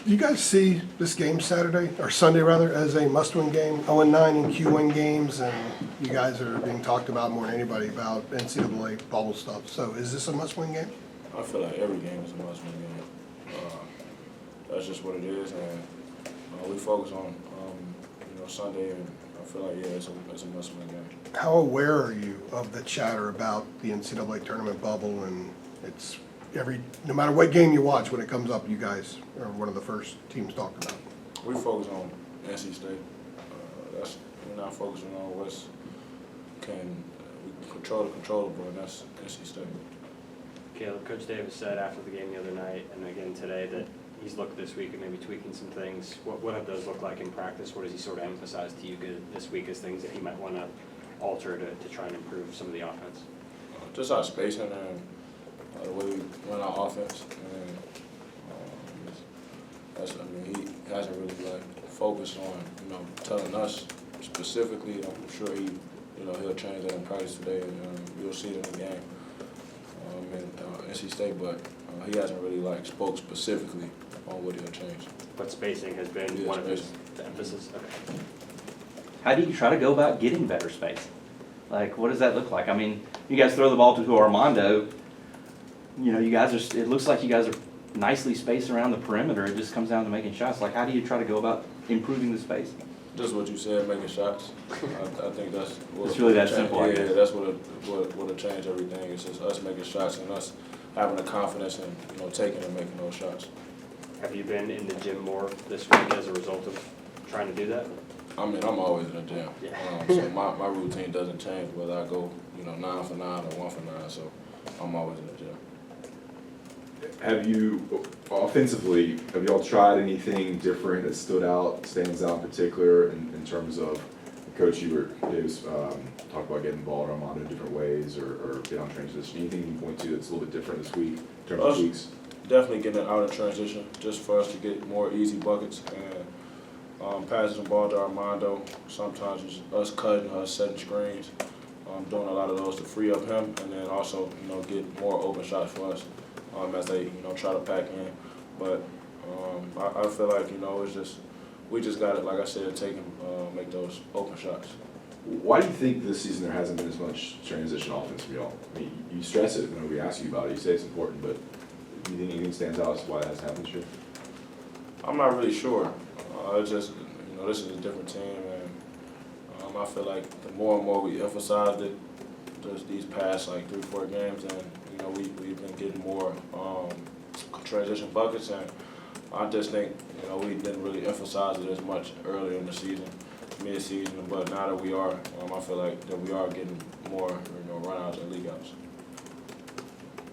you guys see this game Saturday, or Sunday rather, as a must-win game? 0-9 in Q1 games, and you guys are being talked about more than anybody about NCAA bubble stuff. So is this a must-win game? I feel like every game is a must-win game. That's just what it is, and we focus on Sunday, and I feel like it's a must-win game. How aware are you of the chatter about the NCAA tournament bubble, and it's no matter what game you watch, when it comes up, you guys are one of the first teams talked about? We focus on NC State. We're not focusing on we control the controllable, and that's NC State. Caleb, Coach Davis said after the game the other night, and again today, that he's looked this week at maybe tweaking some things. What have those looked like in practice? What does he sort of emphasize to you this week as things that he might want to alter to try and improve some of the offense? Just our spacing and the way we run our offense. And he hasn't really focused on telling us specifically. I'm sure he'll change that in practice today, and you'll see it in the game in NC State. But he hasn't really spoke specifically on what he'll change. But spacing has been one of his emphasis. Okay. How do you try to go about getting better space? What does that look like? I mean, you guys throw the ball to Armando. You guys are. It looks like you guys are nicely spaced around the perimeter. It just comes down to making shots. How do you try to go about improving the space? Just what you said, making shots. I think that's what it's really that simple. I guess. Yeah, that's what'll change everything. It's just us making shots and us having the confidence in taking and making those shots. Have you been in the gym more this week as a result of trying to do that? I mean, I'm always in the gym. Yeah. So my routine doesn't change whether I go 9 for 9 or 1 for 9. So I'm always in the gym. Have you, offensively, have y'all tried anything different that stands out in particular in terms of, Coach Davis talked about getting the ball to Armando in different ways or get on transition. Anything you can point to that's a little bit different this week in terms of tweaks? Definitely getting out of transition just for us to get more easy buckets and passing the ball to Armando. Sometimes it's us cutting, us setting screens, doing a lot of those to free up him, and then also get more open shots for us. As they try to pack in, but I feel like it's just we just got it, like I said, make those open shots. Why do you think this season there hasn't been as much transition offense from y'all? I mean, you stress it when we ask you about it. You say it's important, but do you think anything stands out as to why that hasn't happened this year? I'm not really sure. It's just this is a different team, and I feel like the more and more we emphasize it, just these past 3-4 games, and we've been getting more transition buckets, and I just think we didn't really emphasize it as much earlier in the season, mid-season, but now that we are, I feel like that we are getting more run-outs and league-outs.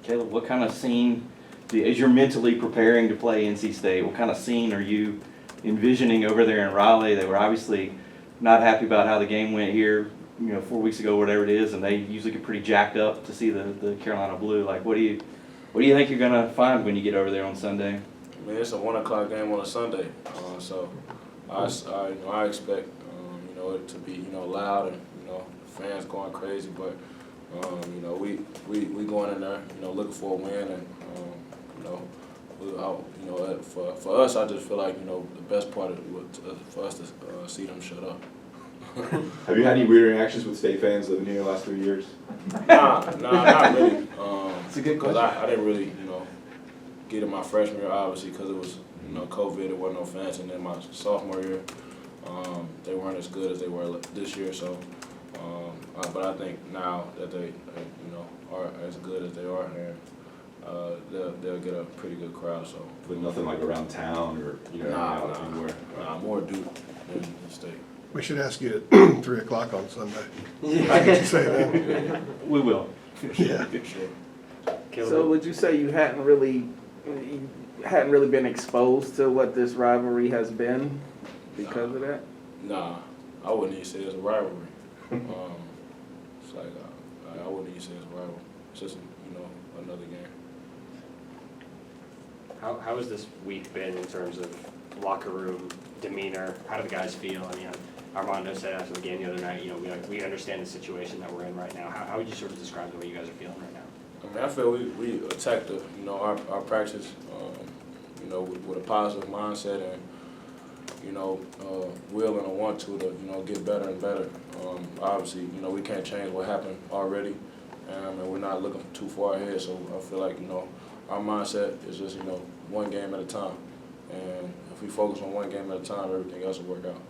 Caleb, what kind of scene, as you're mentally preparing to play NC State, what kind of scene are you envisioning over there in Raleigh? They were obviously not happy about how the game went here 4 weeks ago, whatever it is, and they usually get pretty jacked up to see the Carolina Blue. What do you think you're gonna find when you get over there on Sunday? I mean, it's a 1 o'clock game on a Sunday, so I expect it to be loud and fans going crazy, but we going in there looking for a win, and for us, I just feel like the best part of it for us to see them shut up. Have you had any weird interactions with State fans living here the last 3 years? Nah, not really. It's a good question. Because I didn't really, get in my freshman year, obviously, because it was, COVID, there wasn't no fans. And then my sophomore year, they weren't as good as they were this year. So, but I think now that they are as good as they are, and they'll get a pretty good crowd. So, But nothing around town or anywhere? Nah, more Duke than State. We should ask you at 3 o'clock on Sunday. I can say that. We will. Yeah. Sure. So would you say you hadn't really been exposed to what this rivalry has been because of that? Nah, I wouldn't even say it's a rivalry. It's I wouldn't even say it's a rivalry. It's just another game. How has this week been in terms of locker room demeanor? How do the guys feel? I mean, Armando said after the game the other night, we understand the situation that we're in right now. How would you sort of describe the way you guys are feeling right now? I mean, I feel we attacked our practice, you know, with a positive mindset and, you know, will and a want to, you know, get better and better. Obviously, you know, we can't change what happened already, and we're not looking too far ahead. So I feel like, you know, our mindset is just, you know, one game at a time. And if we focus on one game at a time, everything else will work out.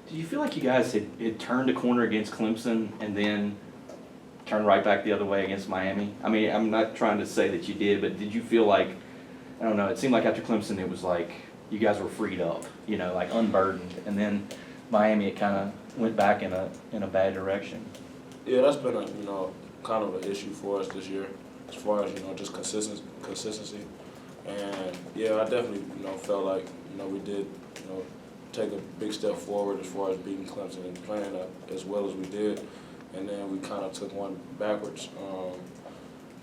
Do you feel like you guys had turned a corner against Clemson and then turned right back the other way against Miami? I mean, I'm not trying to say that you did, but did you feel like, I don't know, it seemed like after Clemson it was like you guys were freed up, you know, like unburdened, and then Miami it kind of went back in a bad direction. Yeah, that's been a, you know, kind of an issue for us this year, as far as, you know, just consistency. And yeah, I definitely, you know, felt like, you know, we did, you know, take a big step forward as far as beating Clemson and playing as well as we did. And then we kind of took one backwards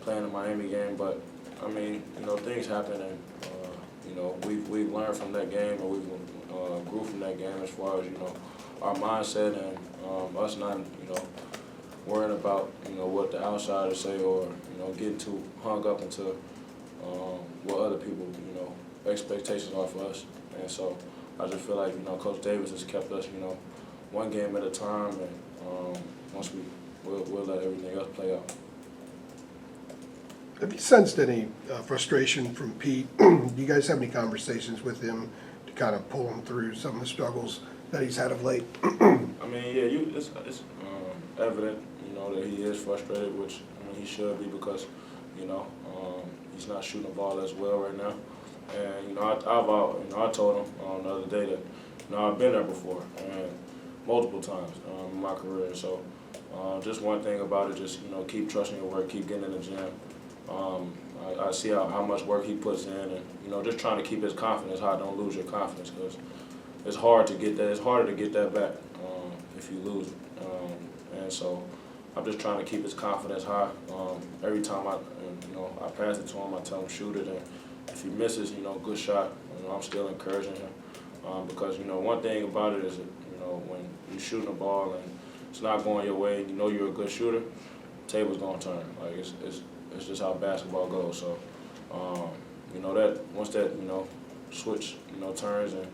playing the Miami game. But, I mean, you know, things happen, and, you know, we've learned from that game, and we've grew from that game as far as, you know, our mindset and us not, you know, worrying about, you know, what the outsiders say or, you know, getting too hung up into what other people, you know, expectations are for us. And so I just feel like, you know, Coach Davis has kept us, you know, one game at a time, and once we'll let everything else play out. Have you sensed any frustration from Pete? Do you guys have any conversations with him to kind of pull him through some of the struggles that he's had of late? I mean, yeah, it's evident, you know, that he is frustrated, which, I mean, he should be, because, you know, he's not shooting the ball as well right now. And, you know, I told him the other day that, you know, I've been there before, and multiple times in my career. So just one thing about it, just, you know, keep trusting your work, keep getting in the gym. I see how much work he puts in, and, you know, just trying to keep his confidence high. Don't lose your confidence, because it's hard to get that. It's harder to get that back if you lose it. And so I'm just trying to keep his confidence high. Every time you know, I pass it to him, I tell him shoot it, and if he misses, you know, good shot. You know, I'm still encouraging him because, you know, one thing about it is that, you know, when you're shooting the ball and it's not going your way, and you know you're a good shooter, the table's gonna turn. Like it's just how basketball goes. So, you know, that once that, you know, switch, you know, turns, and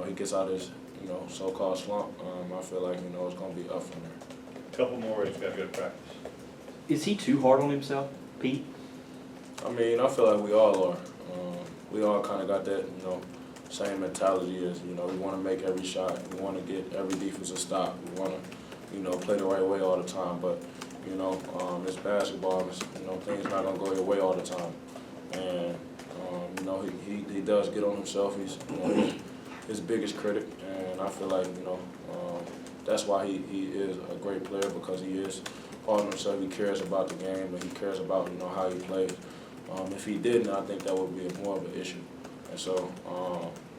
he gets out of his, you know, so-called slump, I feel like, you know, it's gonna be up from there. Couple more, he's got good practice. Is he too hard on himself, Pete? I mean, I feel like we all are. We all kind of got that, you know, same mentality as, you know, we want to make every shot. We want to get every defensive stop. We want to, you know, play the right way all the time. But, you know, it's basketball. And you know, things not going to go your way all the time. And, you know, he does get on himself. He's, you know, his biggest critic. And I feel like, you know, that's why he is a great player, because he is hard on himself. He cares about the game, and he cares about, you know, how he plays. If he didn't, I think that would be more of an issue. And so,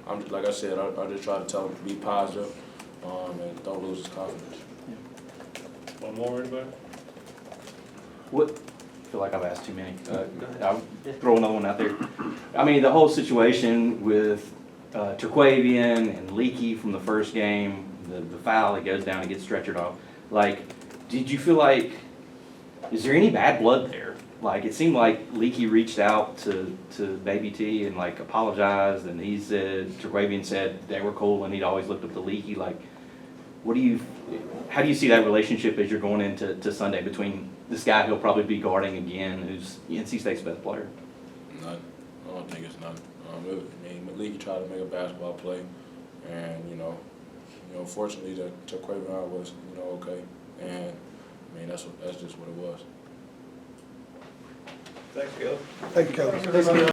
I'm like I said, I just try to tell him to be positive and don't lose his confidence. One more, anybody? What? I feel like I've asked too many. I'll throw another one out there. I mean, the whole situation with Terquavian and Leaky from the first game, the foul that goes down and gets stretchered off. Like, did you feel like, is there any bad blood there? Like, it seemed like Leaky reached out to Baby T and, like, apologized, and he said, Terquavian said they were cool, and he'd always looked up to Leaky. Like, how do you see that relationship as you're going into Sunday between this guy who'll probably be guarding again, who's NC State's best player? None. I don't think it's none. I mean, Leaky tried to make a basketball play, and, you know, fortunately, that Terquavian was, you know, okay, and I mean, that's just what it was. Thanks, Caleb. Thank you, Coach.